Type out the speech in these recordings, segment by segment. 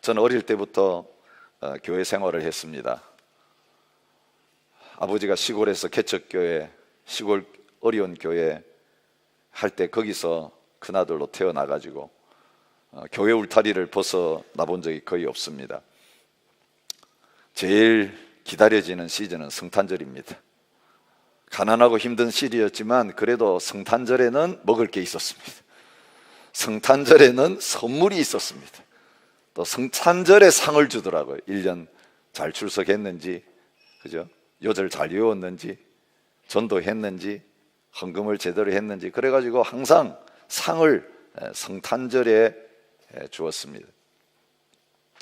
저는 어릴 때부터 교회 생활을 했습니다. 아버지가 시골에서 개척교회, 시골 어려운 교회 할 때 거기서 큰아들로 태어나가지고 교회 울타리를 벗어나본 적이 거의 없습니다. 제일 기다려지는 시즌은 성탄절입니다. 가난하고 힘든 시기였지만 그래도 성탄절에는 먹을 게 있었습니다. 성탄절에는 선물이 있었습니다. 또 성탄절에 상을 주더라고요. 1년 잘 출석했는지, 그죠? 요절 잘 외웠는지, 전도했는지, 헌금을 제대로 했는지, 그래가지고 항상 상을 성탄절에 주었습니다.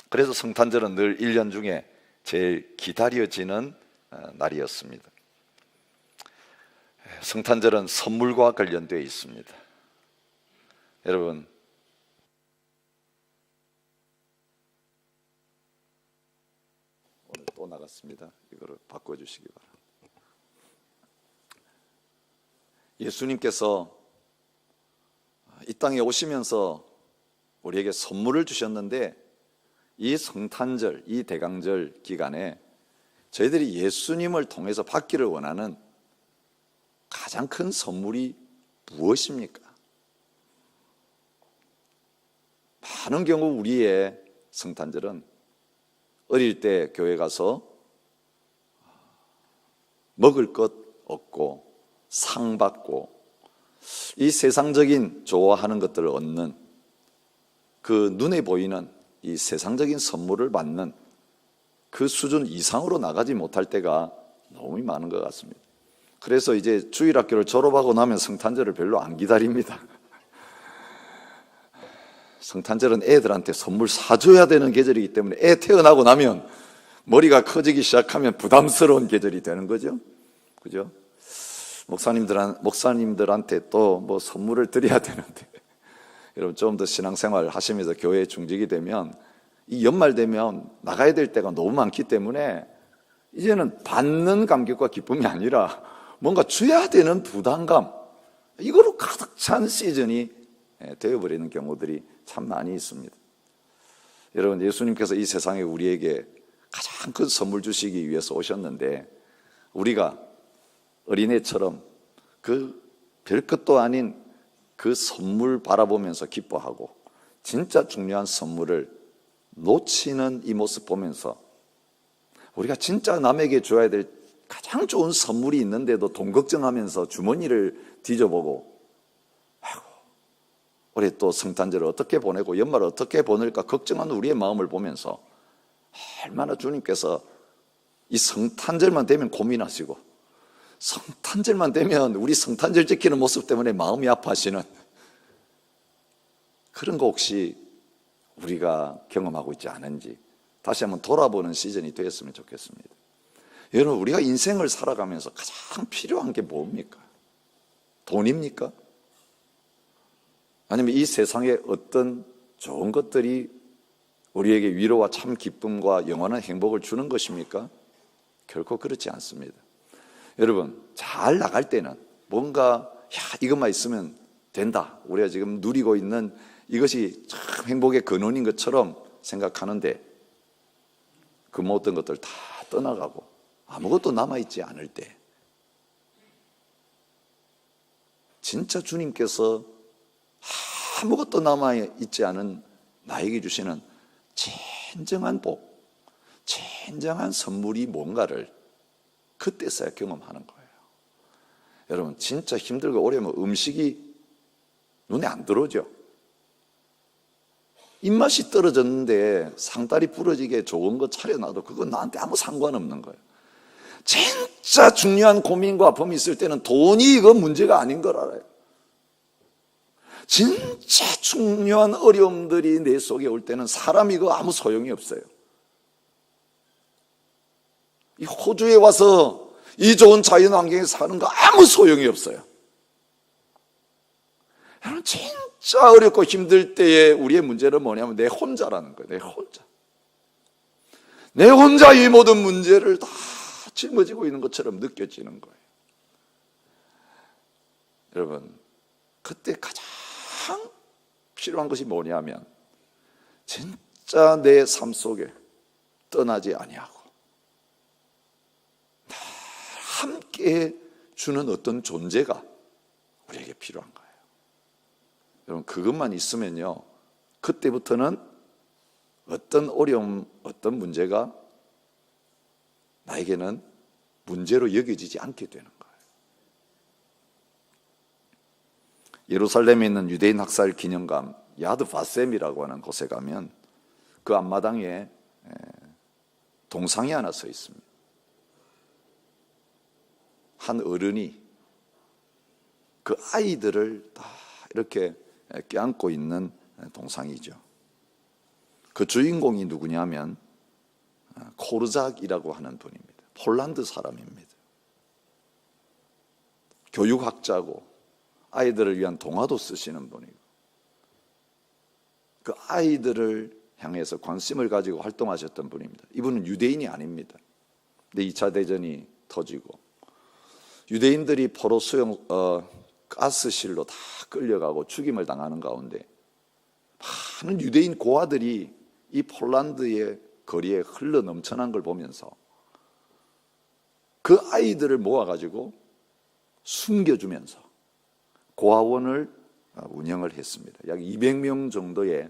그래서 성탄절은 늘 1년 중에 제일 기다려지는 날이었습니다. 성탄절은 선물과 관련되어 있습니다. 여러분, 오늘 또 나갔습니다. 이거를 바꿔주시기 바랍니다. 예수님께서 이 땅에 오시면서 우리에게 선물을 주셨는데, 이 성탄절, 이 대강절 기간에 저희들이 예수님을 통해서 받기를 원하는 가장 큰 선물이 무엇입니까? 많은 경우 우리의 성탄절은 어릴 때 교회 가서 먹을 것 얻고 상 받고 이 세상적인 좋아하는 것들을 얻는, 그 눈에 보이는 이 세상적인 선물을 받는 그 수준 이상으로 나가지 못할 때가 너무 많은 것 같습니다. 그래서 이제 주일학교를 졸업하고 나면 성탄절을 별로 안 기다립니다. 성탄절은 애들한테 선물 사줘야 되는 계절이기 때문에 애 태어나고 나면 머리가 커지기 시작하면 부담스러운 계절이 되는 거죠. 그죠? 목사님들한테 또 뭐 선물을 드려야 되는데, 여러분 좀 더 신앙생활 하시면서 교회에 중직이 되면 이 연말 되면 나가야 될 때가 너무 많기 때문에 이제는 받는 감격과 기쁨이 아니라 뭔가 줘야 되는 부담감, 이거로 가득 찬 시즌이 되어버리는 경우들이 참 많이 있습니다. 여러분, 예수님께서 이 세상에 우리에게 가장 큰 선물 주시기 위해서 오셨는데, 우리가 어린애처럼 그 별것도 아닌 그 선물 바라보면서 기뻐하고 진짜 중요한 선물을 놓치는 이 모습 보면서, 우리가 진짜 남에게 줘야 될 가장 좋은 선물이 있는데도 돈 걱정하면서 주머니를 뒤져보고, 아이고, 올해 또 성탄절을 어떻게 보내고 연말을 어떻게 보낼까 걱정하는 우리의 마음을 보면서 얼마나 주님께서 이 성탄절만 되면 고민하시고, 성탄절만 되면 우리 성탄절 지키는 모습 때문에 마음이 아파하시는 그런 거 혹시 우리가 경험하고 있지 않은지 다시 한번 돌아보는 시즌이 되었으면 좋겠습니다. 여러분, 우리가 인생을 살아가면서 가장 필요한 게 뭡니까? 돈입니까? 아니면 이 세상에 어떤 좋은 것들이 우리에게 위로와 참 기쁨과 영원한 행복을 주는 것입니까? 결코 그렇지 않습니다. 여러분, 잘 나갈 때는 뭔가 이것만 있으면 된다, 우리가 지금 누리고 있는 이것이 참 행복의 근원인 것처럼 생각하는데, 그 모든 것들 다 떠나가고 아무것도 남아있지 않을 때, 진짜 주님께서 아무것도 남아있지 않은 나에게 주시는 진정한 복, 진정한 선물이 뭔가를 그때서야 경험하는 거예요. 여러분, 진짜 힘들고 어려우면 음식이 눈에 안 들어오죠. 입맛이 떨어졌는데 상다리 부러지게 좋은 거 차려놔도 그건 나한테 아무 상관없는 거예요. 진짜 중요한 고민과 아픔이 있을 때는 돈이 이거 문제가 아닌 걸 알아요. 진짜 중요한 어려움들이 내 속에 올 때는 사람이 이거 아무 소용이 없어요. 이 호주에 와서 이 좋은 자연 환경에 사는 거 아무 소용이 없어요. 여러분, 진짜 어렵고 힘들 때에 우리의 문제는 뭐냐면 내 혼자라는 거예요. 내 혼자. 내 혼자 이 모든 문제를 다 짊어지고 있는 것처럼 느껴지는 거예요. 여러분, 그때 가장 필요한 것이 뭐냐면 진짜 진짜 내 삶 속에 떠나지 아니하고 늘 함께 주는 어떤 존재가 우리에게 필요한 거예요. 여러분, 그것만 있으면요, 그때부터는 어떤 어려움, 어떤 문제가 나에게는 문제로 여겨지지 않게 되는 거예요. 예루살렘에 있는 유대인 학살 기념관 야드 바셈이라고 하는 곳에 가면 그 앞마당에 동상이 하나 서 있습니다. 한 어른이 그 아이들을 다 이렇게 껴안고 있는 동상이죠. 그 주인공이 누구냐면 코르작이라고 하는 분입니다. 폴란드 사람입니다. 교육학자고 아이들을 위한 동화도 쓰시는 분이고, 그 아이들을 향해서 관심을 가지고 활동하셨던 분입니다. 이분은 유대인이 아닙니다. 근데 2차 대전이 터지고 유대인들이 포로 가스실로 다 끌려가고 죽임을 당하는 가운데 많은 유대인 고아들이 이 폴란드의 거리에 흘러 넘쳐난 걸 보면서 그 아이들을 모아가지고 숨겨주면서 고아원을 운영을 했습니다. 약 200명 정도의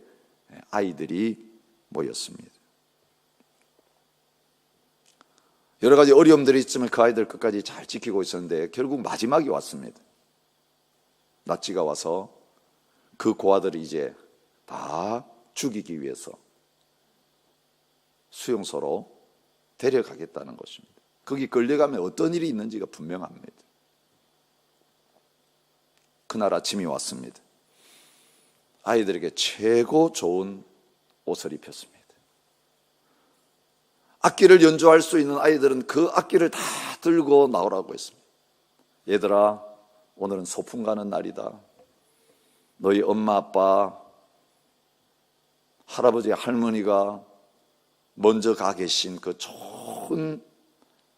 아이들이 모였습니다. 여러 가지 어려움들이 있지만 그 아이들 끝까지 잘 지키고 있었는데 결국 마지막이 왔습니다. 나치가 와서 그 고아들을 이제 다 죽이기 위해서 수용소로 데려가겠다는 것입니다. 거기 끌려가면 어떤 일이 있는지가 분명합니다. 그날 아침이 왔습니다. 아이들에게 최고 좋은 옷을 입혔습니다. 악기를 연주할 수 있는 아이들은 그 악기를 다 들고 나오라고 했습니다. 얘들아, 오늘은 소풍 가는 날이다. 너희 엄마, 아빠, 할아버지, 할머니가 먼저 가 계신 그 좋은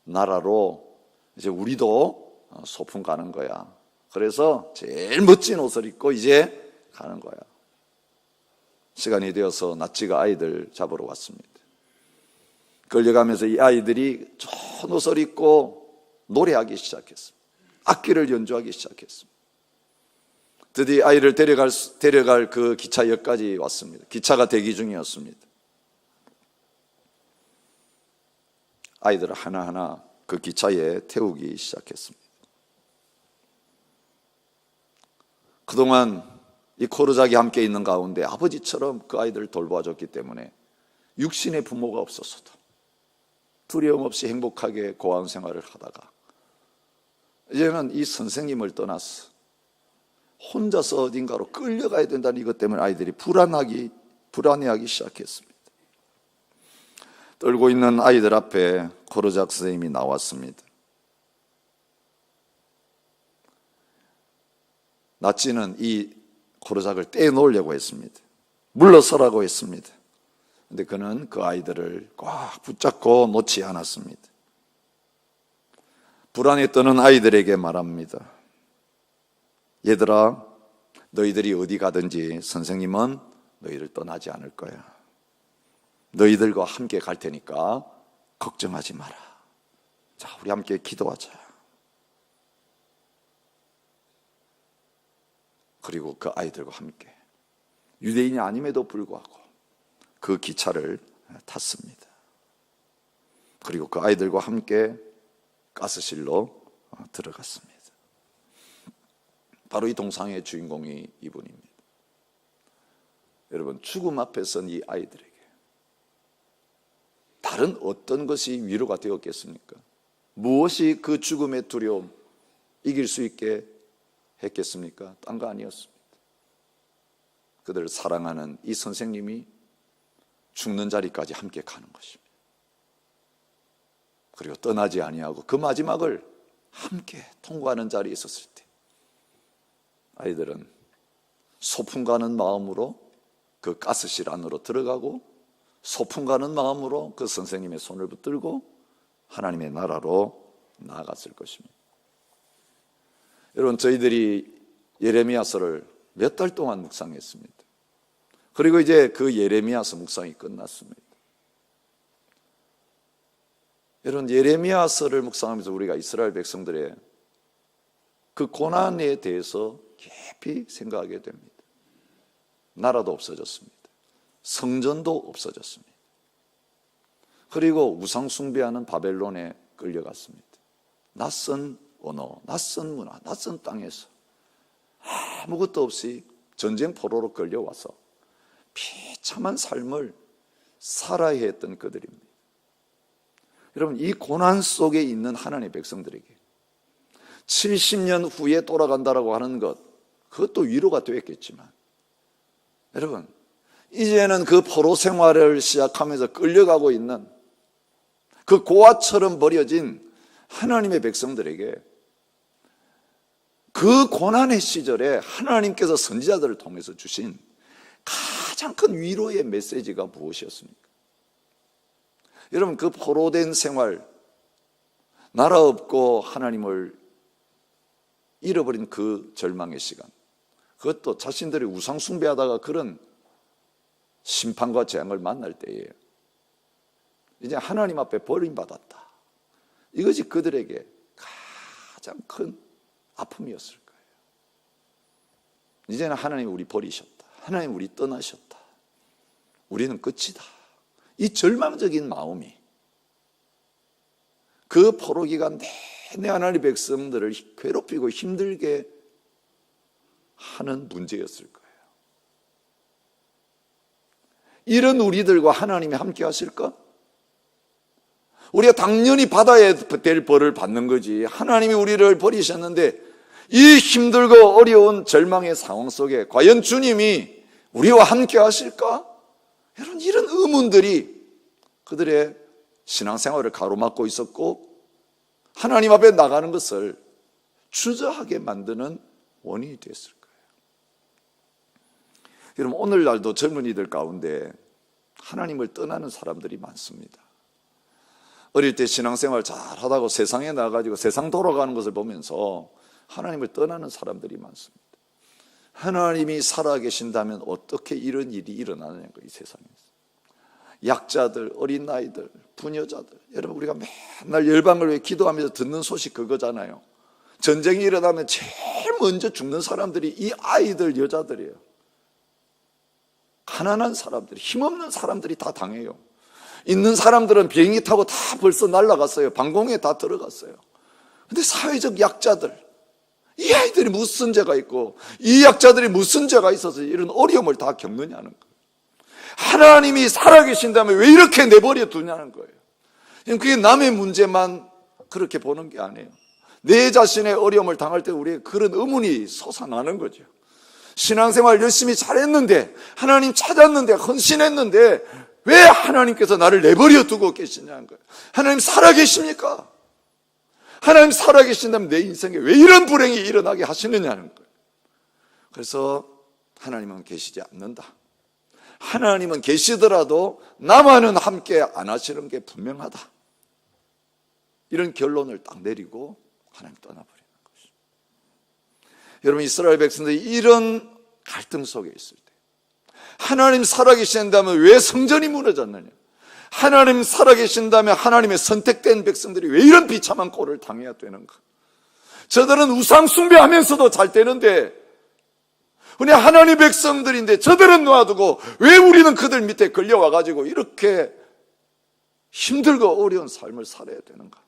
나라로 이제 우리도 소풍 가는 거야. 그래서 제일 멋진 옷을 입고 이제 가는 거야. 시간이 되어서 나치가 아이들 잡으러 왔습니다. 끌려가면서 이 아이들이 좋은 옷을 입고 노래하기 시작했습니다. 악기를 연주하기 시작했습니다. 드디어 아이를 데려갈 그 기차역까지 왔습니다. 기차가 대기 중이었습니다. 아이들을 하나하나 그 기차에 태우기 시작했습니다. 그동안 이 코르작이 함께 있는 가운데 아버지처럼 그 아이들을 돌봐줬기 때문에 육신의 부모가 없었어도 두려움 없이 행복하게 고아원 생활을 하다가 이제는 이 선생님을 떠나서 혼자서 어딘가로 끌려가야 된다는 이것 때문에 아이들이 불안해하기 시작했습니다. 떨고 있는 아이들 앞에 코르작 선생님이 나왔습니다. 나치는 이 코르작을 떼놓으려고 했습니다. 물러서라고 했습니다. 그런데 그는 그 아이들을 꽉 붙잡고 놓지 않았습니다. 불안에 떠는 아이들에게 말합니다. 얘들아, 너희들이 어디 가든지 선생님은 너희를 떠나지 않을 거야. 너희들과 함께 갈 테니까 걱정하지 마라. 자, 우리 함께 기도하자. 그리고 그 아이들과 함께 유대인이 아님에도 불구하고 그 기차를 탔습니다. 그리고 그 아이들과 함께 가스실로 들어갔습니다. 바로 이 동상의 주인공이 이분입니다. 여러분, 죽음 앞에 선 이 아이들에게 다른 어떤 것이 위로가 되었겠습니까? 무엇이 그 죽음의 두려움 이길 수 있게 했겠습니까? 딴 거 아니었습니다. 그들을 사랑하는 이 선생님이 죽는 자리까지 함께 가는 것입니다. 그리고 떠나지 아니하고 그 마지막을 함께 통과하는 자리에 있었을 때 아이들은 소풍 가는 마음으로 그 가스실 안으로 들어가고 소풍 가는 마음으로 그 선생님의 손을 붙들고 하나님의 나라로 나아갔을 것입니다. 여러분, 저희들이 예레미야서를 몇 달 동안 묵상했습니다. 그리고 이제 그 예레미야서 묵상이 끝났습니다. 여러분, 예레미야서를 묵상하면서 우리가 이스라엘 백성들의 그 고난에 대해서 깊이 생각하게 됩니다. 나라도 없어졌습니다. 성전도 없어졌습니다. 그리고 우상 숭배하는 바벨론에 끌려갔습니다. 낯선 언어, 낯선 문화, 낯선 땅에서 아무것도 없이 전쟁 포로로 끌려와서 비참한 삶을 살아야 했던 그들입니다. 여러분, 이 고난 속에 있는 하나님의 백성들에게 70년 후에 돌아간다라고 하는 것, 그것도 위로가 되었겠지만, 여러분, 이제는 그 포로 생활을 시작하면서 끌려가고 있는 그 고아처럼 버려진 하나님의 백성들에게 그 고난의 시절에 하나님께서 선지자들을 통해서 주신 가장 큰 위로의 메시지가 무엇이었습니까? 여러분, 그 포로된 생활, 나라 없고 하나님을 잃어버린 그 절망의 시간, 그것도 자신들이 우상 숭배하다가 그런 심판과 재앙을 만날 때에 이제 하나님 앞에 버림받았다, 이것이 그들에게 가장 큰 아픔이었을 거예요. 이제는 하나님 우리 버리셨다, 하나님 우리 떠나셨다, 우리는 끝이다, 이 절망적인 마음이 그 포로 기간 내내 하나님의 백성들을 괴롭히고 힘들게 하는 문제였을 거예요. 이런 우리들과 하나님이 함께 하실까? 우리가 당연히 받아야 될 벌을 받는 거지, 하나님이 우리를 버리셨는데 이 힘들고 어려운 절망의 상황 속에 과연 주님이 우리와 함께 하실까? 여러분, 이런 의문들이 그들의 신앙생활을 가로막고 있었고 하나님 앞에 나가는 것을 주저하게 만드는 원인이 됐을 거예요. 여러분, 오늘날도 젊은이들 가운데 하나님을 떠나는 사람들이 많습니다. 어릴 때 신앙생활 잘 하다가 세상에 나가가지고 세상 돌아가는 것을 보면서 하나님을 떠나는 사람들이 많습니다. 하나님이 살아계신다면 어떻게 이런 일이 일어나느냐, 이 세상에서. 약자들, 어린 아이들, 부녀자들, 여러분, 우리가 맨날 열방을 위해 기도하면서 듣는 소식 그거잖아요. 전쟁이 일어나면 제일 먼저 죽는 사람들이 이 아이들, 여자들이에요. 가난한 사람들, 힘없는 사람들이 다 당해요. 있는 사람들은 비행기 타고 다 벌써 날아갔어요. 방공에 다 들어갔어요. 근데 사회적 약자들, 이 아이들이 무슨 죄가 있고 이 약자들이 무슨 죄가 있어서 이런 어려움을 다 겪느냐는 거예요. 하나님이 살아계신다면 왜 이렇게 내버려 두냐는 거예요. 그게 남의 문제만 그렇게 보는 게 아니에요. 내 자신의 어려움을 당할 때 우리의 그런 의문이 솟아나는 거죠. 신앙생활 열심히 잘했는데, 하나님 찾았는데, 헌신했는데 왜 하나님께서 나를 내버려 두고 계시냐는 거예요. 하나님 살아계십니까? 하나님 살아계신다면 내 인생에 왜 이런 불행이 일어나게 하시느냐는 거예요. 그래서 하나님은 계시지 않는다, 하나님은 계시더라도 나만은 함께 안 하시는 게 분명하다, 이런 결론을 딱 내리고 하나님 떠나버리는 것이죠. 여러분, 이스라엘 백성들이 이런 갈등 속에 있을 때 하나님 살아계신다면 왜 성전이 무너졌느냐, 하나님 살아계신다면 하나님의 선택된 백성들이 왜 이런 비참한 꼴을 당해야 되는가. 저들은 우상 숭배하면서도 잘 되는데, 우리 하나님 백성들인데 저들은 놔두고 왜 우리는 그들 밑에 걸려와가지고 이렇게 힘들고 어려운 삶을 살아야 되는가.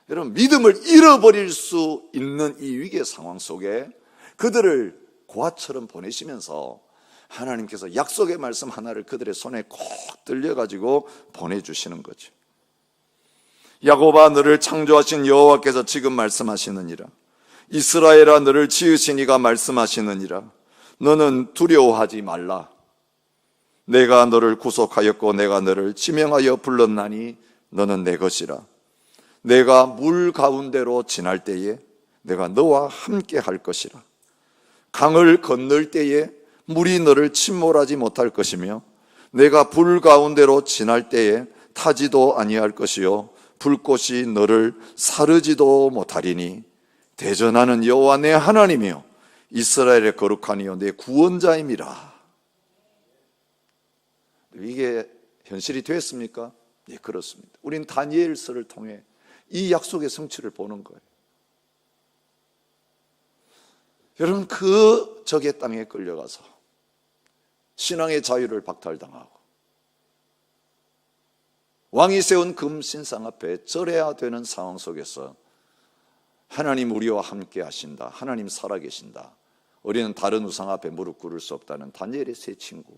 여러분, 믿음을 잃어버릴 수 있는 이 위기의 상황 속에 그들을 고아처럼 보내시면서 하나님께서 약속의 말씀 하나를 그들의 손에 꼭 들려가지고 보내주시는 거죠. 야곱아, 너를 창조하신 여호와께서 지금 말씀하시느니라. 이스라엘아, 너를 지으신 이가 말씀하시느니라. 너는 두려워하지 말라. 내가 너를 구속하였고 내가 너를 지명하여 불렀나니 너는 내 것이라. 내가 물 가운데로 지날 때에 내가 너와 함께 할 것이라. 강을 건널 때에 물이 너를 침몰하지 못할 것이며 내가 불 가운데로 지날 때에 타지도 아니할 것이요 불꽃이 너를 사르지도 못하리니 대전하는 여호와 내 하나님이요 이스라엘의 거룩하니요 내 구원자임이라. 이게 현실이 되었습니까? 네, 그렇습니다. 우린 다니엘서를 통해 이 약속의 성취를 보는 거예요. 여러분, 그 적의 땅에 끌려가서 신앙의 자유를 박탈당하고 왕이 세운 금 신상 앞에 절해야 되는 상황 속에서 하나님 우리와 함께 하신다, 하나님 살아계신다, 우리는 다른 우상 앞에 무릎 꿇을 수 없다는 다니엘의 세 친구,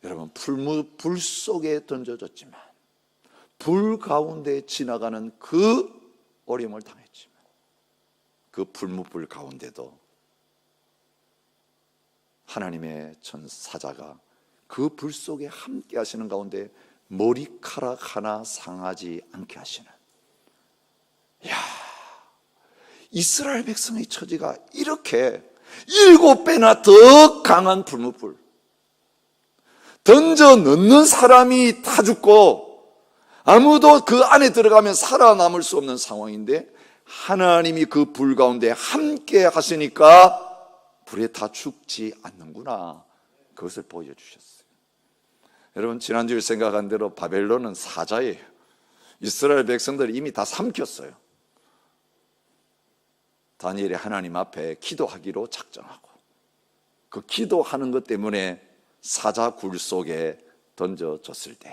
여러분, 불 속에 던져졌지만 불 가운데 지나가는 그 어려움을 당했지만 그 불무불 가운데도 하나님의 전사자가 그 불 속에 함께 하시는 가운데 머리카락 하나 상하지 않게 하시는, 이야, 이스라엘 백성의 처지가 이렇게 7배나 더 강한 불무불, 던져 넣는 사람이 다 죽고 아무도 그 안에 들어가면 살아남을 수 없는 상황인데 하나님이 그 불 가운데 함께 하시니까 불에 다 죽지 않는구나, 그것을 보여주셨어요. 여러분, 지난주에 생각한 대로 바벨론은 사자예요. 이스라엘 백성들이 이미 다 삼켰어요. 다니엘이 하나님 앞에 기도하기로 작정하고 그 기도하는 것 때문에 사자 굴 속에 던져졌을 때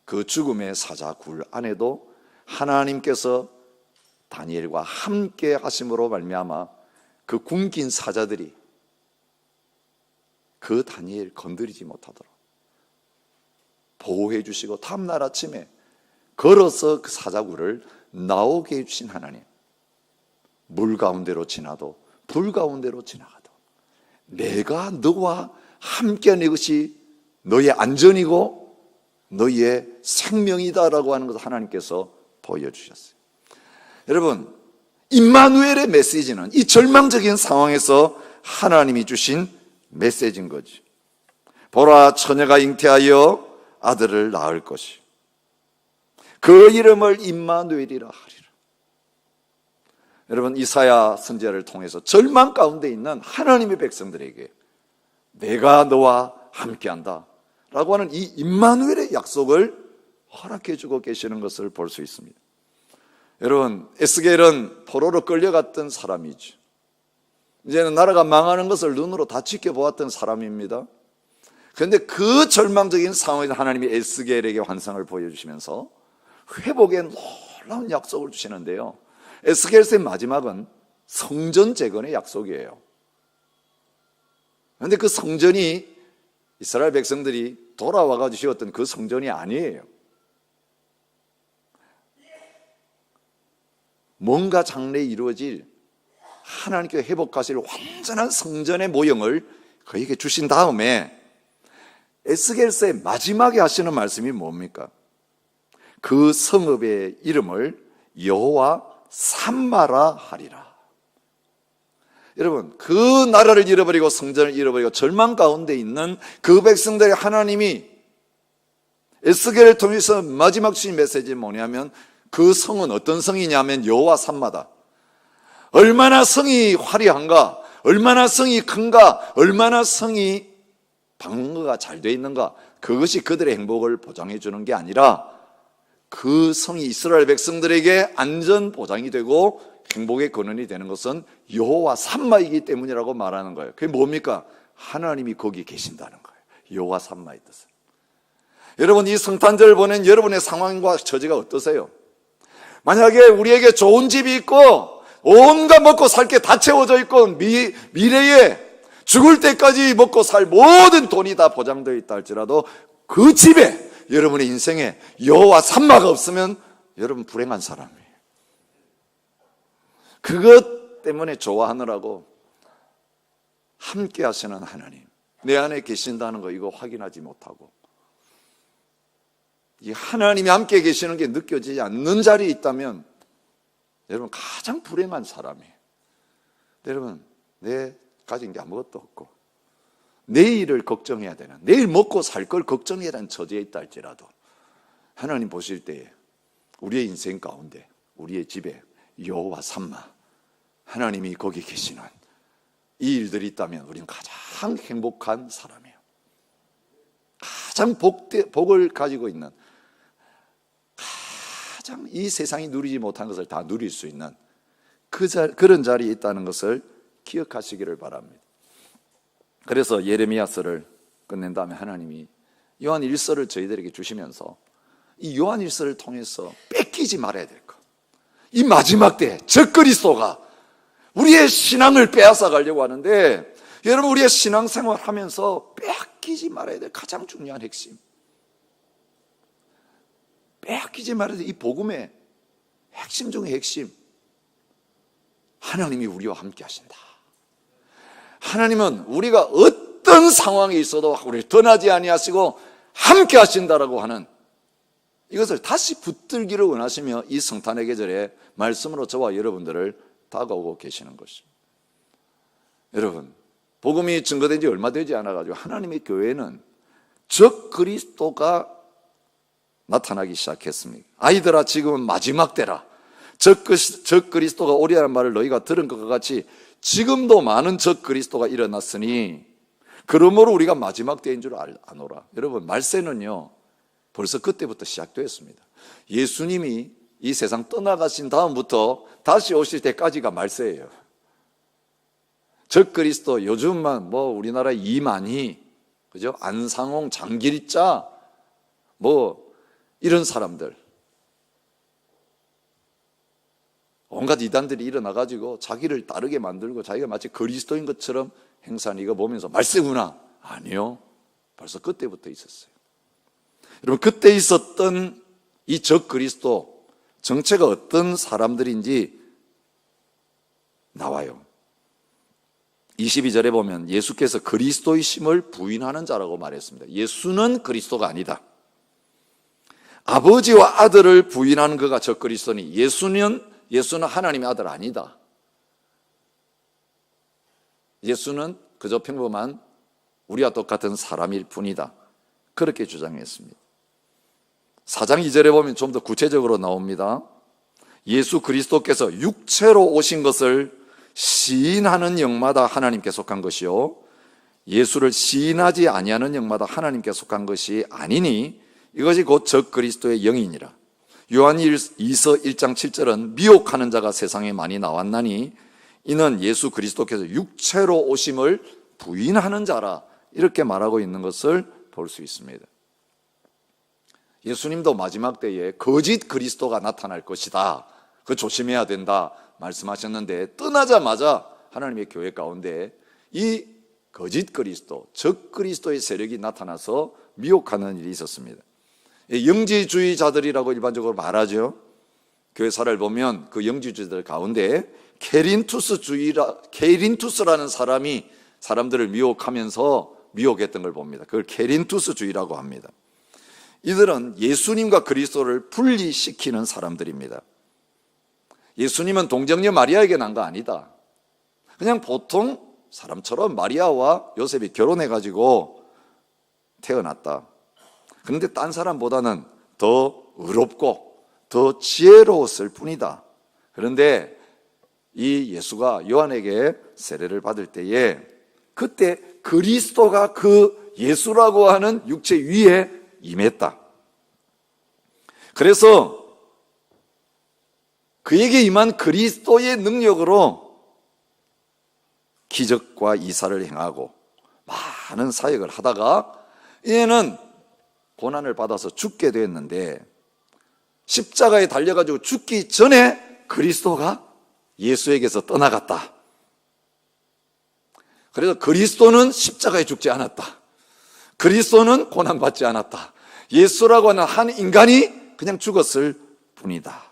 그 죽음의 사자 굴 안에도 하나님께서 다니엘과 함께 하심으로 말미암아 그 굶긴 사자들이 그 다니엘 건드리지 못하도록 보호해 주시고 다음날 아침에 걸어서 그 사자굴을 나오게 해주신 하나님, 물 가운데로 지나도 불 가운데로 지나가도 내가 너와 함께하는 것이 너의 안전이고 너의 생명이다라고 하는 것을 하나님께서 보여주셨어요. 여러분, 임마누엘의 메시지는 이 절망적인 상황에서 하나님이 주신 메시지인 거지. 보라, 처녀가 잉태하여 아들을 낳을 것이 그 이름을 임마누엘이라 하리라. 여러분, 이사야 선지자를 통해서 절망 가운데 있는 하나님의 백성들에게 내가 너와 함께한다 라고 하는 이 임마누엘의 약속을 허락해 주고 계시는 것을 볼 수 있습니다. 여러분, 에스겔은 포로로 끌려갔던 사람이죠. 이제는 나라가 망하는 것을 눈으로 다 지켜보았던 사람입니다. 그런데 그 절망적인 상황에서 하나님이 에스겔에게 환상을 보여주시면서 회복의 놀라운 약속을 주시는데요, 에스겔서의 마지막은 성전 재건의 약속이에요. 그런데 그 성전이 이스라엘 백성들이 돌아와가지고 지었던 그 성전이 아니에요. 뭔가 장래에 이루어질 하나님께 회복하실 완전한 성전의 모형을 그에게 주신 다음에 에스겔서의 마지막에 하시는 말씀이 뭡니까? 그 성읍의 이름을 여호와 삼마라 하리라. 여러분, 그 나라를 잃어버리고 성전을 잃어버리고 절망 가운데 있는 그 백성들의 하나님이 에스겔을 통해서 마지막 주신 메시지는 뭐냐면 그 성은 어떤 성이냐면 여호와 삼마다. 얼마나 성이 화려한가, 얼마나 성이 큰가, 얼마나 성이 방어가 잘 돼 있는가, 그것이 그들의 행복을 보장해 주는 게 아니라 그 성이 이스라엘 백성들에게 안전 보장이 되고 행복의 근원이 되는 것은 여호와 삼마이기 때문이라고 말하는 거예요. 그게 뭡니까? 하나님이 거기 계신다는 거예요. 여호와 삼마의 뜻은. 여러분, 이 성탄절을 보낸 여러분의 상황과 처지가 어떠세요? 만약에 우리에게 좋은 집이 있고 온갖 먹고 살 게 다 채워져 있고 미래에 죽을 때까지 먹고 살 모든 돈이 다 보장되어 있다 할지라도 그 집에 여러분의 인생에 여호와 삼마가 없으면 여러분 불행한 사람이에요. 그것 때문에 좋아하느라고 함께 하시는 하나님, 내 안에 계신다는 거 이거 확인하지 못하고 이 하나님이 함께 계시는 게 느껴지지 않는 자리에 있다면 여러분 가장 불행한 사람이에요. 여러분, 내 가진 게 아무것도 없고 내일을 걱정해야 되는, 내일 먹고 살 걸 걱정해야 하는 처지에 있다 할지라도 하나님 보실 때에 우리의 인생 가운데 우리의 집에 여호와 삼마, 하나님이 거기 계시는 이 일들이 있다면 우리는 가장 행복한 사람이에요. 가장 복을 가지고 있는, 가장 이 세상이 누리지 못한 것을 다 누릴 수 있는 그런 자리에 있다는 것을 기억하시기를 바랍니다. 그래서 예레미야서를 끝낸 다음에 하나님이 요한 1서를 저희들에게 주시면서 이 요한 1서를 통해서 뺏기지 말아야 될 것, 이 마지막 때 적그리스도가 우리의 신앙을 빼앗아 가려고 하는데, 여러분 우리의 신앙생활 하면서 빼앗기지 말아야 될 가장 중요한 핵심, 빼앗기지 말아야 될 이 복음의 핵심 중의 핵심, 하나님이 우리와 함께 하신다. 하나님은 우리가 어떤 상황에 있어도 우리를 떠나지 아니하시고 함께 하신다라고 하는 이것을 다시 붙들기를 원하시며 이 성탄의 계절에 말씀으로 저와 여러분들을 다가오고 계시는 것입니다. 여러분, 복음이 증거된 지 얼마 되지 않아가지고 하나님의 교회는 적 그리스도가 나타나기 시작했습니다. 아이들아, 지금은 마지막 때라. 적 그리스도가 오리라는 말을 너희가 들은 것과 같이 지금도 많은 적 그리스도가 일어났으니 그러므로 우리가 마지막 때인 줄 아노라. 여러분, 말세는요 벌써 그때부터 시작되었습니다. 예수님이 이 세상 떠나가신 다음부터 다시 오실 때까지가 말세예요. 적 그리스도, 요즘만 뭐 우리나라 이만희, 그죠? 안상홍, 장길자, 뭐 이런 사람들, 온갖 이단들이 일어나가지고 자기를 따르게 만들고 자기가 마치 그리스도인 것처럼 행사하는 이거 보면서 말세구나. 아니요, 벌써 그때부터 있었어요. 여러분, 그때 있었던 이 적 그리스도 정체가 어떤 사람들인지 나와요. 22절에 보면 예수께서 그리스도이심을 부인하는 자라고 말했습니다. 예수는 그리스도가 아니다. 아버지와 아들을 부인하는 그가 적 그리스도니 예수는 하나님의 아들 아니다. 예수는 그저 평범한 우리와 똑같은 사람일 뿐이다. 그렇게 주장했습니다. 4장 2절에 보면 좀 더 구체적으로 나옵니다. 예수 그리스도께서 육체로 오신 것을 시인하는 영마다 하나님께 속한 것이요 예수를 시인하지 아니하는 영마다 하나님께 속한 것이 아니니 이것이 곧 적 그리스도의 영이니라. 요한 2서 1장 7절은 미혹하는 자가 세상에 많이 나왔나니 이는 예수 그리스도께서 육체로 오심을 부인하는 자라, 이렇게 말하고 있는 것을 볼 수 있습니다. 예수님도 마지막 때에 거짓 그리스도가 나타날 것이다, 그 조심해야 된다 말씀하셨는데, 떠나자마자 하나님의 교회 가운데 이 거짓 그리스도, 적 그리스도의 세력이 나타나서 미혹하는 일이 있었습니다. 영지주의자들이라고 일반적으로 말하죠. 교회사를 보면 그 영지주의자들 가운데 케린투스라는 사람이 사람들을 미혹하면서 미혹했던 걸 봅니다. 그걸 케린투스주의라고 합니다. 이들은 예수님과 그리스도를 분리시키는 사람들입니다. 예수님은 동정녀 마리아에게 난 거 아니다. 그냥 보통 사람처럼 마리아와 요셉이 결혼해가지고 태어났다. 그런데 딴 사람보다는 더 의롭고 더 지혜로웠을 뿐이다. 그런데 이 예수가 요한에게 세례를 받을 때에 그때 그리스도가 그 예수라고 하는 육체 위에 임했다. 그래서 그에게 임한 그리스도의 능력으로 기적과 이사를 행하고 많은 사역을 하다가 얘는 고난을 받아서 죽게 되었는데, 십자가에 달려가지고 죽기 전에 그리스도가 예수에게서 떠나갔다. 그래서 그리스도는 십자가에 죽지 않았다. 그리스도는 고난받지 않았다. 예수라고 하는 한 인간이 그냥 죽었을 뿐이다.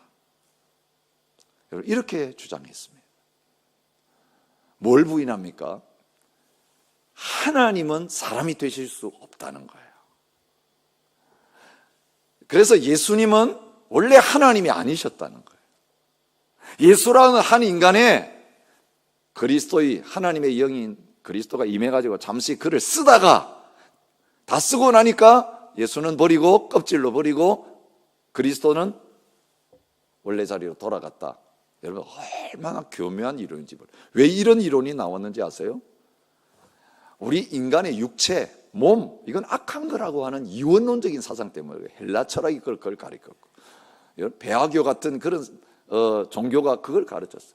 이렇게 주장했습니다. 뭘 부인합니까? 하나님은 사람이 되실 수 없다는 거예요. 그래서 예수님은 원래 하나님이 아니셨다는 거예요. 예수라는 한 인간의 그리스도의 하나님의 영인 그리스도가 임해가지고 잠시 그를 쓰다가 다 쓰고 나니까 예수는 버리고 껍질로 버리고 그리스도는 원래 자리로 돌아갔다. 여러분, 얼마나 교묘한 이론인지. 왜 이런 이론이 나왔는지 아세요? 우리 인간의 육체, 몸, 이건 악한 거라고 하는 이원론적인 사상 때문에 헬라 철학이 그걸 가르쳤고, 배화교 같은 그런 종교가 그걸 가르쳤어요.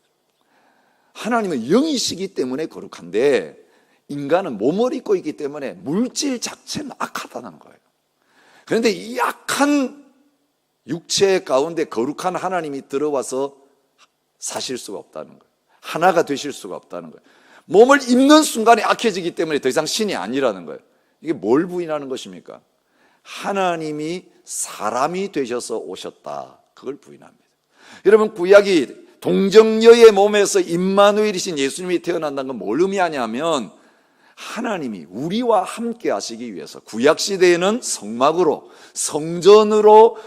하나님은 영이시기 때문에 거룩한데 인간은 몸을 입고 있기 때문에 물질 자체는 악하다는 거예요. 그런데 이 악한 육체 가운데 거룩한 하나님이 들어와서 사실 수가 없다는 거예요. 하나가 되실 수가 없다는 거예요. 몸을 입는 순간에 악해지기 때문에 더 이상 신이 아니라는 거예요. 이게 뭘 부인하는 것입니까? 하나님이 사람이 되셔서 오셨다, 그걸 부인합니다. 여러분, 구약이 동정녀의 몸에서 임마누엘이신 예수님이 태어난다는 건 뭘 의미하냐면 하나님이 우리와 함께 하시기 위해서 구약 시대에는 성막으로, 성전으로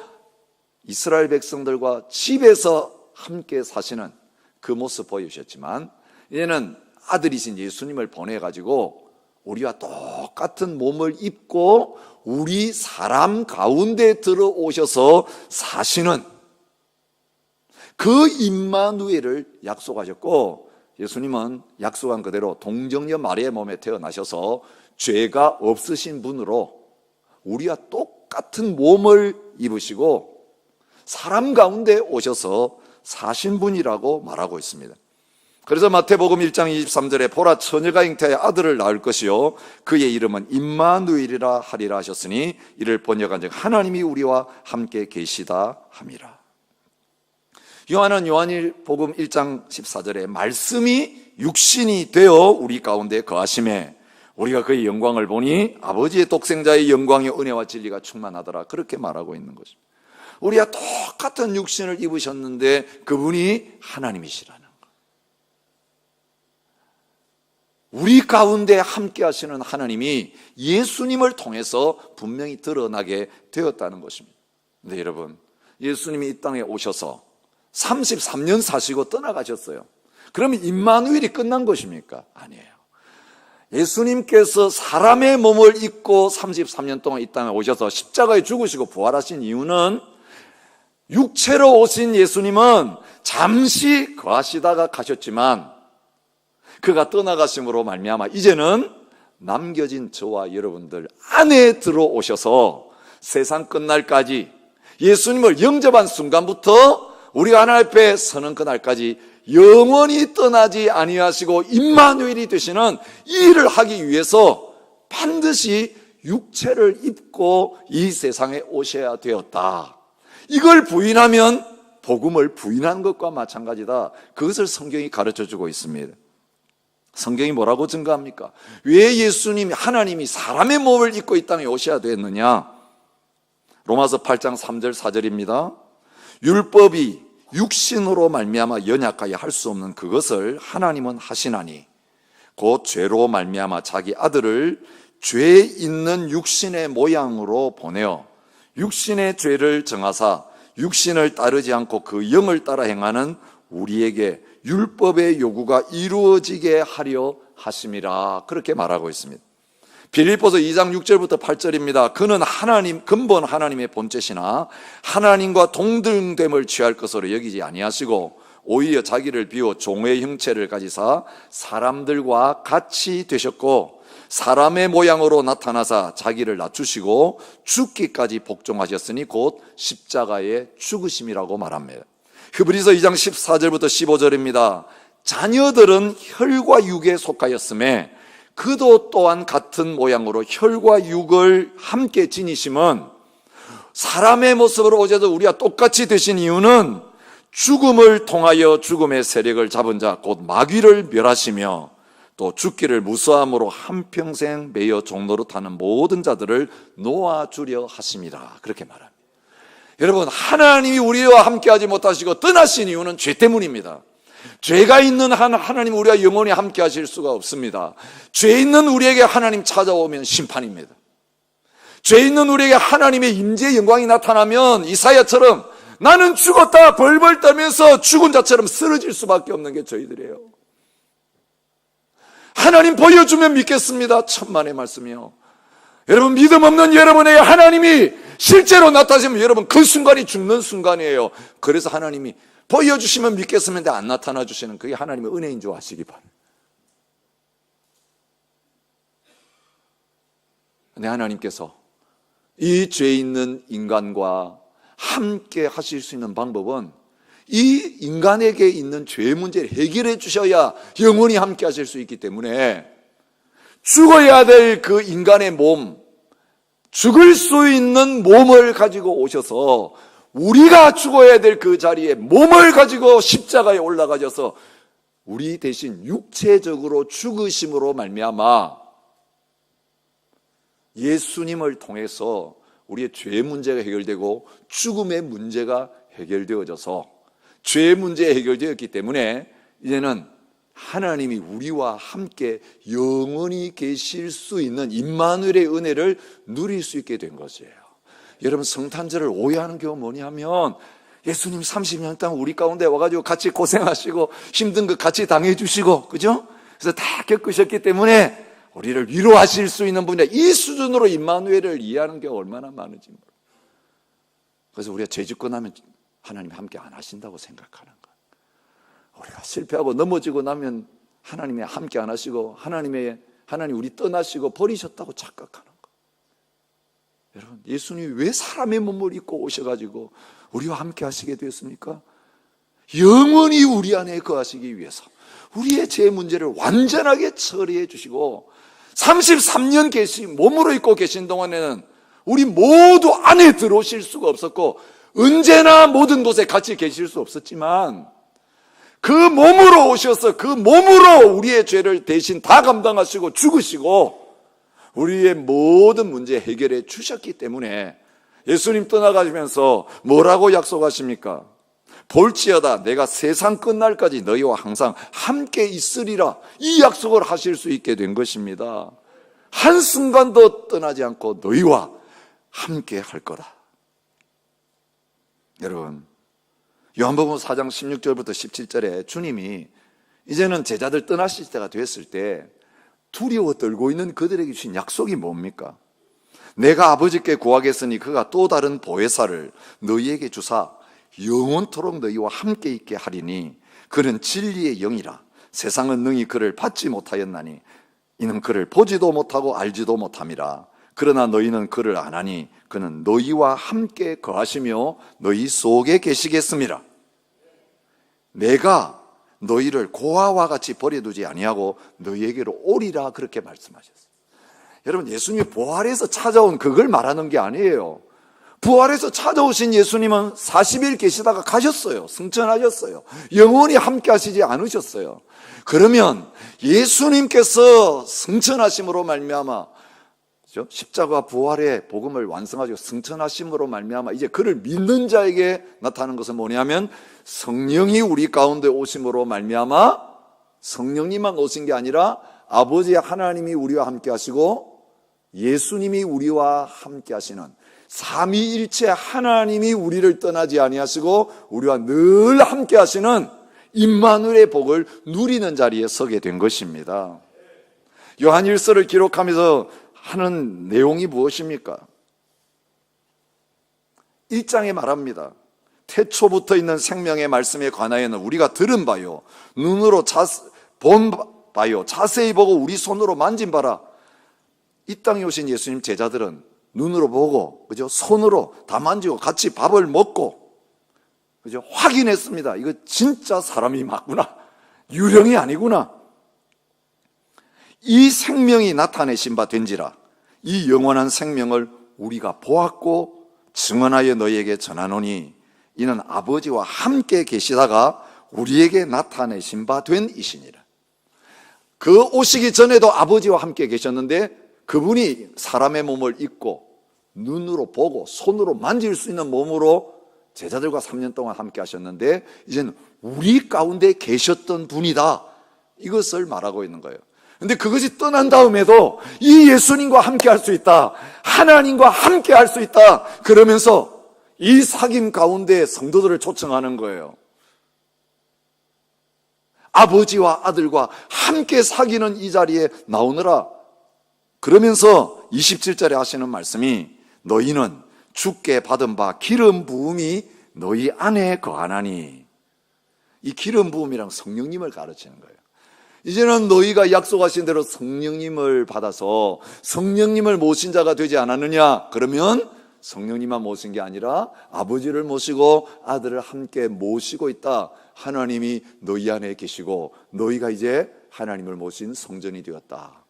이스라엘 백성들과 집에서 함께 사시는 그 모습 보여주셨지만, 이제는 아들이신 예수님을 보내가지고 우리와 똑같은 몸을 입고 우리 사람 가운데 들어오셔서 사시는 그 임마누엘을 약속하셨고, 예수님은 약속한 그대로 동정녀 마리아의 몸에 태어나셔서 죄가 없으신 분으로 우리와 똑같은 몸을 입으시고 사람 가운데 오셔서 사신 분이라고 말하고 있습니다. 그래서 마태복음 1장 23절에 보라, 처녀가 잉태하여 아들을 낳을 것이요 그의 이름은 임마누엘이라 하리라 하셨으니 이를 번역한즉 하나님이 우리와 함께 계시다 함이라. 요한은 요한복음 1장 14절에 말씀이 육신이 되어 우리 가운데 거하심에 우리가 그의 영광을 보니 아버지의 독생자의 영광의 은혜와 진리가 충만하더라, 그렇게 말하고 있는 것입니다. 우리가 똑같은 육신을 입으셨는데 그분이 하나님이시라는 것, 우리 가운데 함께 하시는 하나님이 예수님을 통해서 분명히 드러나게 되었다는 것입니다. 근데 여러분, 예수님이 이 땅에 오셔서 33년 사시고 떠나가셨어요. 그러면 임마누엘이 끝난 것입니까? 아니에요. 예수님께서 사람의 몸을 입고 33년 동안 이 땅에 오셔서 십자가에 죽으시고 부활하신 이유는, 육체로 오신 예수님은 잠시 거하시다가 가셨지만 그가 떠나가심으로 말미암아 이제는 남겨진 저와 여러분들 안에 들어오셔서 세상 끝날까지, 예수님을 영접한 순간부터 우리가 하나님 앞에 서는 그날까지 영원히 떠나지 아니하시고 임마누엘이 되시는 이 일을 하기 위해서 반드시 육체를 입고 이 세상에 오셔야 되었다. 이걸 부인하면 복음을 부인한 것과 마찬가지다. 그것을 성경이 가르쳐주고 있습니다. 성경이 뭐라고 증거합니까? 왜 예수님이, 하나님이 사람의 몸을 입고 이 땅에 오셔야 되었느냐? 로마서 8장 3절 4절입니다. 율법이 육신으로 말미암아 연약하게 할 수 없는 그것을 하나님은 하시나니 곧 죄로 말미암아 자기 아들을 죄 있는 육신의 모양으로 보내어 육신의 죄를 정하사 육신을 따르지 않고 그 영을 따라 행하는 우리에게 율법의 요구가 이루어지게 하려 하심이라, 그렇게 말하고 있습니다. 빌립보서 2장 6절부터 8절입니다. 그는 하나님, 근본 하나님의 본체시나 하나님과 동등됨을 취할 것으로 여기지 아니하시고 오히려 자기를 비워 종의 형체를 가지사 사람들과 같이 되셨고 사람의 모양으로 나타나사 자기를 낮추시고 죽기까지 복종하셨으니 곧 십자가의 죽으심이라고 말합니다. 히브리서 2장 14절부터 15절입니다. 자녀들은 혈과 육에 속하였음에 그도 또한 같은 모양으로 혈과 육을 함께 지니심은 사람의 모습으로 오셔서 우리가 똑같이 되신 이유는 죽음을 통하여 죽음의 세력을 잡은 자 곧 마귀를 멸하시며 또 죽기를 무수함으로 한평생 매여 종로로 타는 모든 자들을 놓아주려 하심이라, 그렇게 말합니다. 여러분, 하나님이 우리와 함께하지 못하시고 떠나신 이유는 죄 때문입니다. 죄가 있는 하나님, 우리와 영원히 함께 하실 수가 없습니다. 죄 있는 우리에게 하나님 찾아오면 심판입니다. 죄 있는 우리에게 하나님의 임재의 영광이 나타나면 이사야처럼 나는 죽었다 벌벌 떨면서 죽은 자처럼 쓰러질 수밖에 없는 게 저희들이에요. 하나님 보여주면 믿겠습니다. 천만의 말씀이요. 여러분, 믿음 없는 여러분에게 하나님이 실제로 나타나시면 여러분 그 순간이 죽는 순간이에요. 그래서 하나님이 보여주시면 믿겠습니다. 안 나타나 주시는 그게 하나님의 은혜인 줄 아시기 바랍니다. 근데 하나님께서 이 죄 있는 인간과 함께 하실 수 있는 방법은 이 인간에게 있는 죄 문제를 해결해 주셔야 영원히 함께 하실 수 있기 때문에 죽어야 될 그 인간의 몸, 죽을 수 있는 몸을 가지고 오셔서 우리가 죽어야 될 그 자리에 몸을 가지고 십자가에 올라가셔서 우리 대신 육체적으로 죽으심으로 말미암아 예수님을 통해서 우리의 죄 문제가 해결되고 죽음의 문제가 해결되어져서 죄 문제 해결되었기 때문에 이제는 하나님이 우리와 함께 영원히 계실 수 있는 임마누엘의 은혜를 누릴 수 있게 된 것이에요. 여러분, 성탄절을 오해하는 경우 뭐냐면 예수님 30년 동안 우리 가운데 와가지고 같이 고생하시고 힘든 거 같이 당해주시고, 그죠? 그래서 다 겪으셨기 때문에 우리를 위로하실 수 있는 분이다, 이 수준으로 임마누엘을 이해하는 경우가 얼마나 많은지 몰라요. 그래서 우리가 죄 짓고 나면 하나님이 함께 안 하신다고 생각하는 거예요. 우리가 실패하고 넘어지고 나면 하나님이 함께 안 하시고 하나님 우리 떠나시고 버리셨다고 착각하는 거예요. 여러분, 예수님이 왜 사람의 몸을 입고 오셔가지고 우리와 함께 하시게 되었습니까? 영원히 우리 안에 거하시기 위해서 우리의 죄 문제를 완전하게 처리해 주시고 33년 몸으로 입고 계신 동안에는 우리 모두 안에 들어오실 수가 없었고 언제나 모든 곳에 같이 계실 수 없었지만 그 몸으로 오셔서 그 몸으로 우리의 죄를 대신 다 감당하시고 죽으시고 우리의 모든 문제 해결해 주셨기 때문에 예수님 떠나가시면서 뭐라고 약속하십니까? 볼지어다 내가 세상 끝날까지 너희와 항상 함께 있으리라, 이 약속을 하실 수 있게 된 것입니다. 한순간도 떠나지 않고 너희와 함께 할 거다. 여러분, 요한복음 4장 16절부터 17절에 주님이 이제는 제자들 떠나실 때가 됐을 때 두려워 떨고 있는 그들에게 주신 약속이 뭡니까? 내가 아버지께 구하겠으니 그가 또 다른 보혜사를 너희에게 주사 영원토록 너희와 함께 있게 하리니 그는 진리의 영이라. 세상은 능히 그를 받지 못하였나니 이는 그를 보지도 못하고 알지도 못함이라. 그러나 너희는 그를 아나니 그는 너희와 함께 거하시며 너희 속에 계시겠습니다. 내가 너희를 고아와 같이 버려두지 아니하고 너희에게로 오리라, 그렇게 말씀하셨어요. 여러분, 예수님이 부활해서 찾아온 그걸 말하는 게 아니에요. 부활해서 찾아오신 예수님은 40일 계시다가 가셨어요. 승천하셨어요. 영원히 함께 하시지 않으셨어요. 그러면 예수님께서 승천하심으로 말미암아, 그렇죠? 십자가 부활의 복음을 완성하시고 승천하심으로 말미암아 이제 그를 믿는 자에게 나타나는 것은 뭐냐면 성령이 우리 가운데 오심으로 말미암아 성령님만 오신 게 아니라 아버지 하나님이 우리와 함께 하시고 예수님이 우리와 함께 하시는 삼위일체 하나님이 우리를 떠나지 아니하시고 우리와 늘 함께 하시는 임마누엘의 복을 누리는 자리에 서게 된 것입니다. 요한일서를 기록하면서 하는 내용이 무엇입니까? 1장에 말합니다. 태초부터 있는 생명의 말씀에 관하여는 우리가 들은 바요, 눈으로 본 바요, 자세히 보고 우리 손으로 만진 바라. 이 땅에 오신 예수님 제자들은 눈으로 보고, 그죠? 손으로 다 만지고 같이 밥을 먹고, 그죠? 확인했습니다. 이거 진짜 사람이 맞구나. 유령이 아니구나. 이 생명이 나타내신 바 된지라. 이 영원한 생명을 우리가 보았고 증언하여 너희에게 전하노니 이는 아버지와 함께 계시다가 우리에게 나타내신 바 된 이시니라. 그 오시기 전에도 아버지와 함께 계셨는데 그분이 사람의 몸을 입고 눈으로 보고 손으로 만질 수 있는 몸으로 제자들과 3년 동안 함께 하셨는데 이제는 우리 가운데 계셨던 분이다, 이것을 말하고 있는 거예요. 근데 그것이 떠난 다음에도 이 예수님과 함께 할 수 있다, 하나님과 함께 할 수 있다, 그러면서 이 사귐 가운데 성도들을 초청하는 거예요. 아버지와 아들과 함께 사귀는 이 자리에 나오느라. 그러면서 27절에 하시는 말씀이 너희는 주께 받은 바 기름 부음이 너희 안에 거하나니. 이 기름 부음이랑 성령님을 가르치는 거예요. 이제는 너희가 약속하신 대로 성령님을 받아서 성령님을 모신 자가 되지 않았느냐? 그러면 성령님만 모신 게 아니라 아버지를 모시고 아들을 함께 모시고 있다. 하나님이 너희 안에 계시고 너희가 이제 하나님을 모신 성전이 되었다.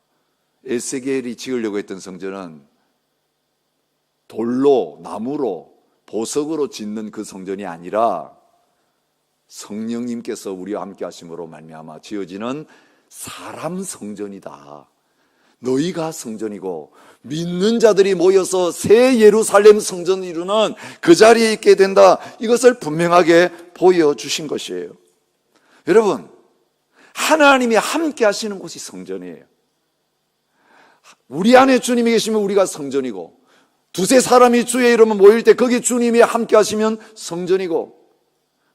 에스겔이 지으려고 했던 성전은 돌로, 나무로, 보석으로 짓는 그 성전이 아니라 성령님께서 우리와 함께 하심으로 말미암아 지어지는 사람 성전이다. 너희가 성전이고 믿는 자들이 모여서 새 예루살렘 성전을 이루는 그 자리에 있게 된다. 이것을 분명하게 보여주신 것이에요. 여러분, 하나님이 함께 하시는 곳이 성전이에요. 우리 안에 주님이 계시면 우리가 성전이고, 두세 사람이 주의 이름을 모일 때 거기 주님이 함께 하시면 성전이고,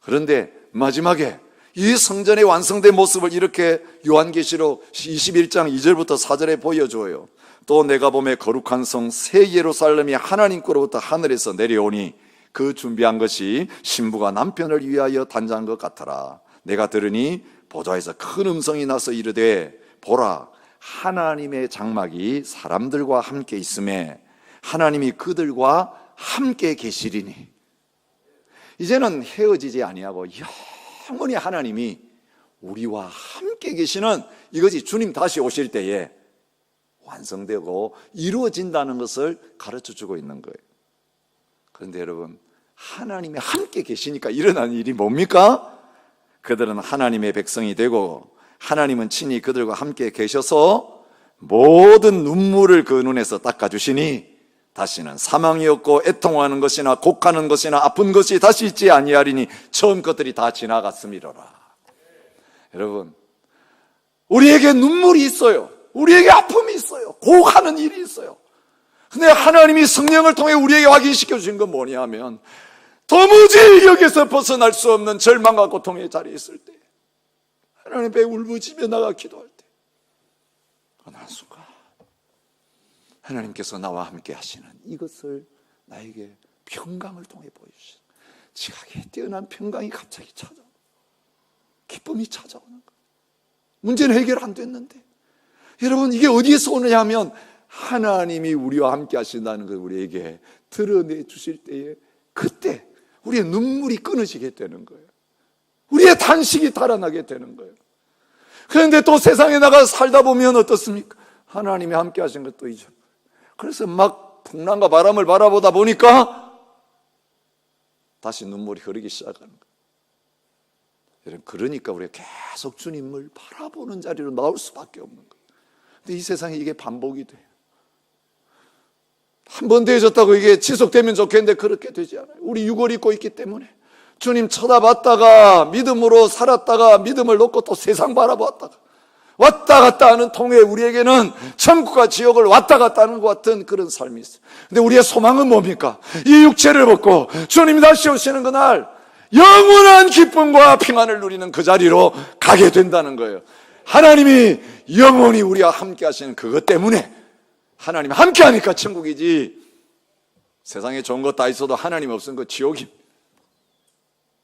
그런데 마지막에 이 성전의 완성된 모습을 이렇게 요한계시록 21장 2절부터 4절에 보여줘요. 또 내가 보매 거룩한 성 새 예루살렘이 하나님께로부터 하늘에서 내려오니 그 준비한 것이 신부가 남편을 위하여 단장한 것 같더라. 내가 들으니 보좌에서 큰 음성이 나서 이르되 보라, 하나님의 장막이 사람들과 함께 있음에 하나님이 그들과 함께 계시리니. 이제는 헤어지지 아니하고 영원히 하나님이 우리와 함께 계시는 이것이 주님 다시 오실 때에 완성되고 이루어진다는 것을 가르쳐주고 있는 거예요. 그런데 여러분, 하나님이 함께 계시니까 일어나는 일이 뭡니까? 그들은 하나님의 백성이 되고 하나님은 친히 그들과 함께 계셔서 모든 눈물을 그 눈에서 닦아주시니 다시는 사망이 없고 애통하는 것이나 곡하는 것이나 아픈 것이 다시 있지 아니하리니 처음 것들이 다 지나갔음이로라. 여러분, 우리에게 눈물이 있어요. 우리에게 아픔이 있어요. 곡하는 일이 있어요. 근데 하나님이 성령을 통해 우리에게 확인시켜 주신 건 뭐냐 하면 도무지 여기서 벗어날 수 없는 절망과 고통의 자리에 있을 때, 하나님 배 울부짖며 나가 기도할 때 어느 한순간 하나님께서 나와 함께 하시는 이것을 나에게 평강을 통해 보여주시는, 지각에 뛰어난 평강이 갑자기 찾아오고 기쁨이 찾아오는 거예요. 문제는 해결 안 됐는데, 여러분 이게 어디에서 오느냐 하면 하나님이 우리와 함께 하신다는 걸 우리에게 드러내 주실 때에 그때 우리의 눈물이 끊어지게 되는 거예요. 우리의 탄식이 달아나게 되는 거예요. 그런데 또 세상에 나가 살다 보면 어떻습니까? 하나님이 함께 하신 것도 잊어. 그래서 막 풍랑과 바람을 바라보다 보니까 다시 눈물이 흐르기 시작하는 거예요. 여러분, 그러니까 우리가 계속 주님을 바라보는 자리로 나올 수밖에 없는 거예요. 근데 이 세상에 이게 반복이 돼요. 한 번 되어졌다고 이게 지속되면 좋겠는데 그렇게 되지 않아요. 우리 유골 입고 있기 때문에 주님 쳐다봤다가 믿음으로 살았다가 믿음을 놓고 또 세상 바라보았다가 왔다 갔다 하는 통에 우리에게는 천국과 지옥을 왔다 갔다 하는 것 같은 그런 삶이 있어요. 근데 우리의 소망은 뭡니까? 이 육체를 벗고 주님이 다시 오시는 그날 영원한 기쁨과 평안을 누리는 그 자리로 가게 된다는 거예요. 하나님이 영원히 우리와 함께 하시는 그것 때문에, 하나님 함께 하니까 천국이지, 세상에 좋은 것 다 있어도 하나님 없으면 그 지옥입니다.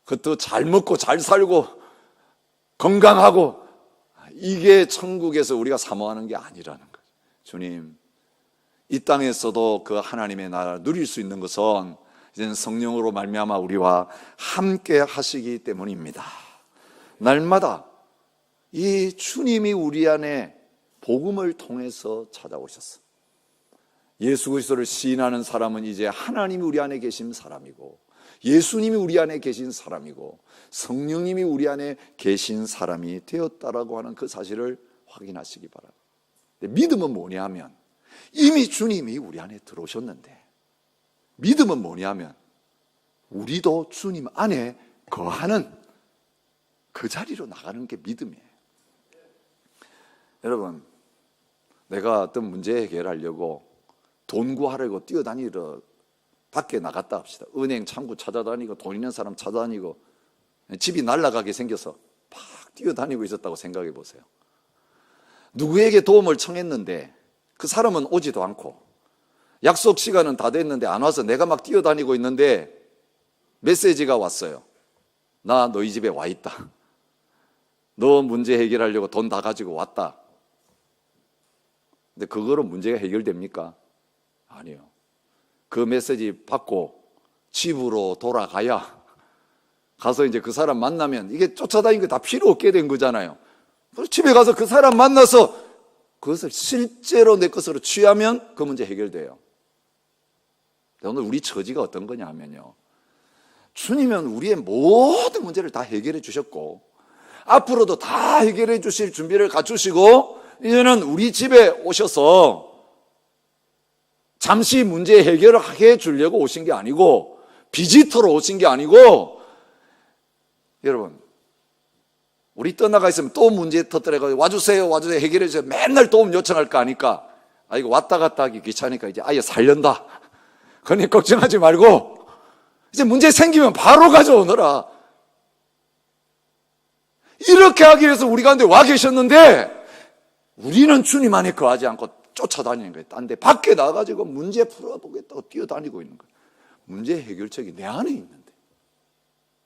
그것도 잘 먹고 잘 살고 건강하고 이게 천국에서 우리가 사모하는 게 아니라는 거예요. 주님, 이 땅에서도 그 하나님의 나라를 누릴 수 있는 것은 이제는 성령으로 말미암아 우리와 함께 하시기 때문입니다. 날마다 이 주님이 우리 안에 복음을 통해서 찾아오셨어. 예수 그리스도를 시인하는 사람은 이제 하나님이 우리 안에 계신 사람이고, 예수님이 우리 안에 계신 사람이고, 성령님이 우리 안에 계신 사람이 되었다라고 하는 그 사실을 확인하시기 바랍니다. 믿음은 뭐냐 하면 이미 주님이 우리 안에 들어오셨는데, 믿음은 뭐냐 하면 우리도 주님 안에 거하는 그 자리로 나가는 게 믿음이에요. 여러분, 내가 어떤 문제 해결하려고 돈 구하려고 뛰어다니러 밖에 나갔다 합시다. 은행 창구 찾아다니고 돈 있는 사람 찾아다니고 집이 날아가게 생겨서 막 뛰어다니고 있었다고 생각해 보세요. 누구에게 도움을 청했는데 그 사람은 오지도 않고 약속 시간은 다 됐는데 안 와서 내가 막 뛰어다니고 있는데 메시지가 왔어요. 나 너희 집에 와 있다. 너 문제 해결하려고 돈 다 가지고 왔다. 근데 그거로 문제가 해결됩니까? 아니요. 그 메시지 받고 집으로 돌아가야, 가서 이제 그 사람 만나면, 이게 쫓아다니는 거 다 필요 없게 된 거잖아요. 그래서 집에 가서 그 사람 만나서 그것을 실제로 내 것으로 취하면 그 문제 해결돼요. 오늘 우리 처지가 어떤 거냐 하면요, 주님은 우리의 모든 문제를 다 해결해 주셨고 앞으로도 다 해결해 주실 준비를 갖추시고, 이제는 우리 집에 오셔서 잠시 문제 해결을 하게 해주려고 오신 게 아니고, 비지터로 오신 게 아니고, 여러분, 우리 떠나가 있으면 또 문제 터뜨려가지고 와주세요 와주세요 해결해 주세요 맨날 도움 요청할 거 아니까, 이거 왔다 갔다 하기 귀찮으니까 이제 아예 살련다. 그러니 걱정하지 말고 이제 문제 생기면 바로 가져오너라. 이렇게 하기 위해서 우리 가운데 와 계셨는데, 우리는 주님 안에 거하지 않고 쫓아다니는 거예요. 딴 데 밖에 나가지고 문제 풀어보겠다고 뛰어다니고 있는 거예요. 문제 해결책이 내 안에 있는데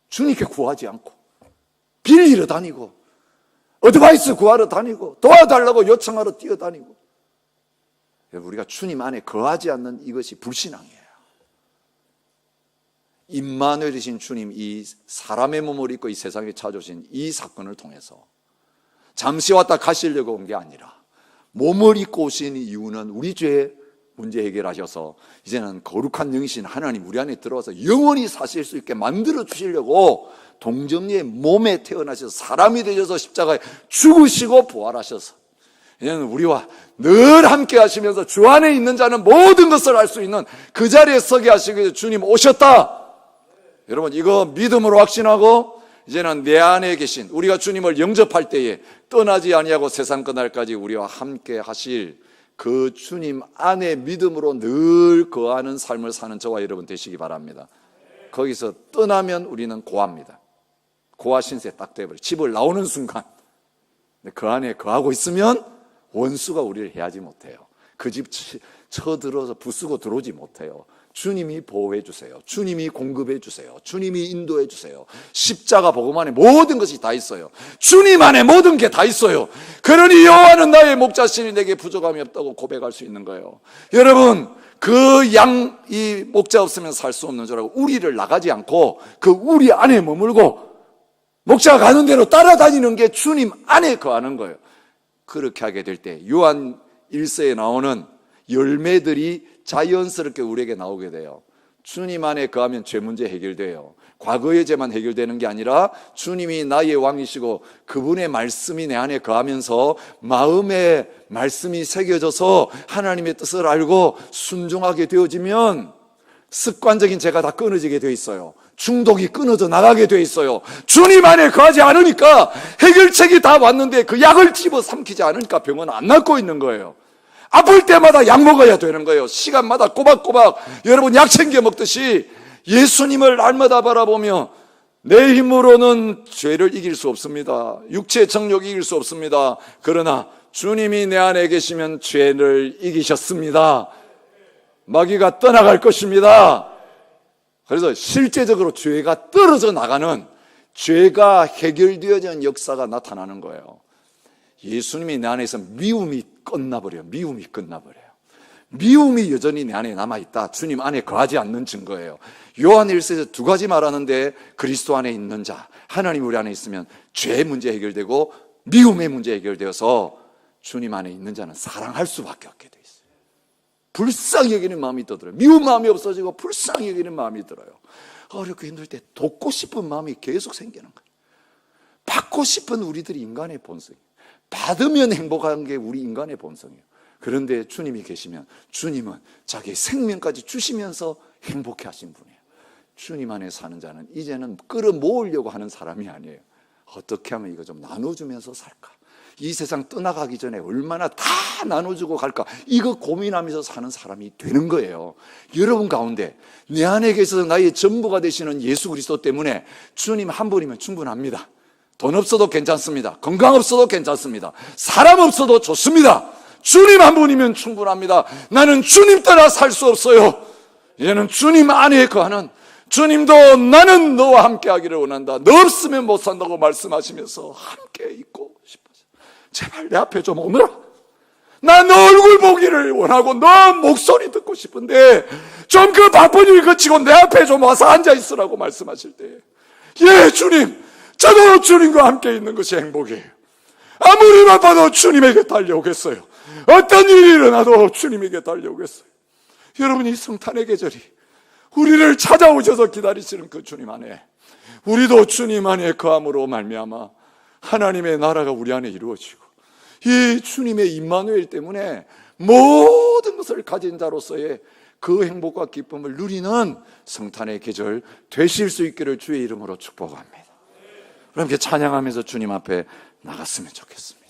주님께 구하지 않고 빌리러 다니고 어드바이스 구하러 다니고 도와달라고 요청하러 뛰어다니고, 우리가 주님 안에 거하지 않는 이것이 불신앙이에요. 임마누엘이신 주님, 이 사람의 몸을 입고 이 세상에 찾아오신 이 사건을 통해서 잠시 왔다 가시려고 온 게 아니라 몸을 입고 오신 이유는 우리 죄의 문제 해결하셔서 이제는 거룩한 영이신 하나님 우리 안에 들어와서 영원히 사실 수 있게 만들어 주시려고 동정녀의 몸에 태어나셔서 사람이 되셔서 십자가에 죽으시고 부활하셔서 이제는 우리와 늘 함께 하시면서 주 안에 있는 자는 모든 것을 알 수 있는 그 자리에 서게 하시기 위해서 주님 오셨다. 여러분, 이거 믿음으로 확신하고 이제는 내 안에 계신, 우리가 주님을 영접할 때에 떠나지 아니하고 세상 끝날까지 우리와 함께 하실 그 주님 안에 믿음으로 늘 거하는 삶을 사는 저와 여러분 되시기 바랍니다. 거기서 떠나면 우리는 고합니다. 고아 신세 딱 돼버려요. 집을 나오는 순간. 그 안에 거하고 있으면 원수가 우리를 해하지 못해요. 그 집 쳐들어서 부수고 들어오지 못해요. 주님이 보호해 주세요. 주님이 공급해 주세요. 주님이 인도해 주세요. 십자가 복음 안에 모든 것이 다 있어요. 주님 안에 모든 게 다 있어요. 그러니 여호와는 나의 목자시니 내게 부족함이 없다고 고백할 수 있는 거예요. 여러분, 그 이 목자 없으면 살 수 없는 줄 알고 우리를 나가지 않고 그 우리 안에 머물고 목자가 가는 대로 따라다니는 게 주님 안에 거하는 거예요. 그렇게 하게 될 때 요한 1서에 나오는 열매들이 자연스럽게 우리에게 나오게 돼요. 주님 안에 거하면 죄 문제 해결돼요. 과거의 죄만 해결되는 게 아니라 주님이 나의 왕이시고 그분의 말씀이 내 안에 거하면서 마음에 말씀이 새겨져서 하나님의 뜻을 알고 순종하게 되어지면 습관적인 죄가 다 끊어지게 되어 있어요. 중독이 끊어져 나가게 되어 있어요. 주님 안에 거하지 않으니까 해결책이 다 왔는데 그 약을 집어 삼키지 않으니까 병은 안 낫고 있는 거예요. 아플 때마다 약 먹어야 되는 거예요. 시간마다 꼬박꼬박 여러분 약 챙겨 먹듯이 예수님을 날마다 바라보며 내 힘으로는 죄를 이길 수 없습니다. 육체의 정욕 이길 수 없습니다. 그러나 주님이 내 안에 계시면 죄를 이기셨습니다. 마귀가 떠나갈 것입니다. 그래서 실제적으로 죄가 떨어져 나가는, 죄가 해결되어지는 역사가 나타나는 거예요. 예수님이 내 안에서 미움이 끝나버려요. 미움이 끝나버려요. 미움이 여전히 내 안에 남아있다. 주님 안에 거하지 않는 증거예요. 요한 1서에서 두 가지 말하는데, 그리스도 안에 있는 자, 하나님 우리 안에 있으면 죄 문제 해결되고 미움의 문제 해결되어서 주님 안에 있는 자는 사랑할 수밖에 없게 돼 있어요. 불쌍히 여기는 마음이 더 들어요. 미운 마음이 없어지고 불쌍히 여기는 마음이 들어요. 어렵고 힘들 때 돕고 싶은 마음이 계속 생기는 거예요. 받고 싶은 우리들이 인간의 본성이에요. 받으면 행복한 게 우리 인간의 본성이에요. 그런데 주님이 계시면 주님은 자기 생명까지 주시면서 행복해 하신 분이에요. 주님 안에 사는 자는 이제는 끌어모으려고 하는 사람이 아니에요. 어떻게 하면 이거 좀 나눠주면서 살까? 이 세상 떠나가기 전에 얼마나 다 나눠주고 갈까? 이거 고민하면서 사는 사람이 되는 거예요. 여러분 가운데 내 안에 계셔서 나의 전부가 되시는 예수 그리스도 때문에 주님 한 분이면 충분합니다. 돈 없어도 괜찮습니다. 건강 없어도 괜찮습니다. 사람 없어도 좋습니다. 주님 한 분이면 충분합니다. 나는 주님 따라 살 수 없어요. 이제는 주님 안에 거하는, 주님도 나는 너와 함께 하기를 원한다. 너 없으면 못 산다고 말씀하시면서 함께 있고 싶어서 제발 내 앞에 좀 오너라. 나 너 얼굴 보기를 원하고 너 목소리 듣고 싶은데 좀 그 바쁜 일 거치고 내 앞에 좀 와서 앉아있으라고 말씀하실 때, 예 주님, 저도 주님과 함께 있는 것이 행복이에요. 아무리 바빠도 주님에게 달려오겠어요. 어떤 일이 일어나도 주님에게 달려오겠어요. 여러분, 이 성탄의 계절이 우리를 찾아오셔서 기다리시는 그 주님 안에 우리도 주님 안에 거함으로 말미암아 하나님의 나라가 우리 안에 이루어지고 이 주님의 임마누엘 때문에 모든 것을 가진 자로서의 그 행복과 기쁨을 누리는 성탄의 계절 되실 수 있기를 주의 이름으로 축복합니다. 그럼 이렇게 찬양하면서 주님 앞에 나갔으면 좋겠습니다.